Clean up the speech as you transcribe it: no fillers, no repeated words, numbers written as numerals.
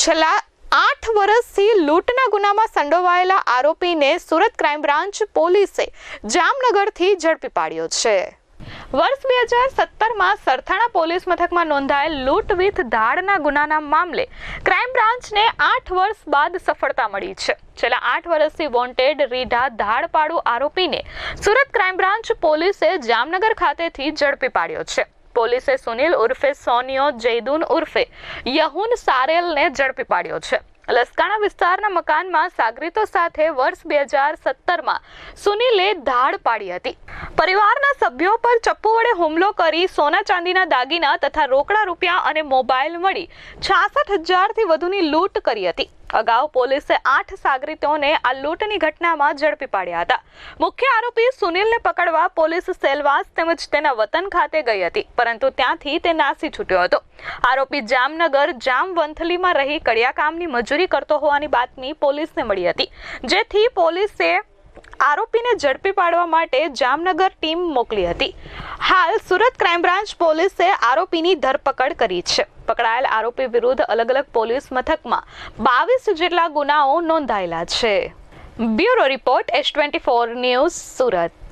છેલ્લા 8 વર્ષથી લૂંટના ગુનામાં સંડોવાયેલા આરોપીને સુરત ક્રાઇમ બ્રાન્ચ પોલીસે જામનગરથી ઝડપી પાડ્યો છે। વર્ષ 2017માં સરથાણા પોલીસ મથકમાં નોંધાયેલ લૂંટ વિથ ધાડના ગુનાના મામલે ક્રાઇમ બ્રાન્ચને 8 વર્ષ બાદ સફળતા મળી છે। છેલ્લા 8 વર્ષથી વોન્ટેડ રીઢા ધાડપાડુ આરોપીને સુરત ક્રાઇમ બ્રાન્ચ પોલીસે જામનગર ખાતેથી ઝડપી પાડ્યો છે। પોલીસે સુનિલ ઉર્ફે સોનિયો જૈદુન ઉર્ફે યહુન સારેલને ઝડપી પાડ્યો છે। લસકાણા વિસ્તારના મકાનમાં સાગરીતો સાથે વર્ષ 2017માં સુનિલે ધાડ પાડી હતી। પરિવારના સભ્યો પર ચપ્પુ વડે હુમલો કરી સોના ચાંદીના દાગીના તથા રોકડા રૂપિયા અને મોબાઈલ મળી 66,000થી વધુની લૂંટ કરી હતી। અગાઉ પોલીસે 8 સાગરીતોને આ લૂંટની ઘટનામાં ઝડપી પાડ્યા હતા। મુખ્ય આરોપી સુનિલને પકડવા પોલીસ સેલવાસ તેમજ તેના વતન ખાતે ગઈ હતી, પરંતુ ત્યાંથી તે નાસી છૂટ્યો હતો। આરોપી જામનગર જામવંથલીમાં રહી કડિયા કામની મજૂરી કરતો હોવાની બાતમી પોલીસને મળી હતી, જેથી પોલીસે આરોપીને ઝડપી પાડવા માટે જામનગર ટીમ મોકલી હતી। હાલ સુરત ક્રાઇમ બ્રાન્ચ પોલીસે આરોપીની ધરપકડ કરી છે। પકડાયેલ આરોપી વિરુદ્ધ અલગ અલગ પોલીસ મથકમાં 22 જેટલા ગુનાઓ નોંધાયેલા છે। Bureau report S24 news Surat.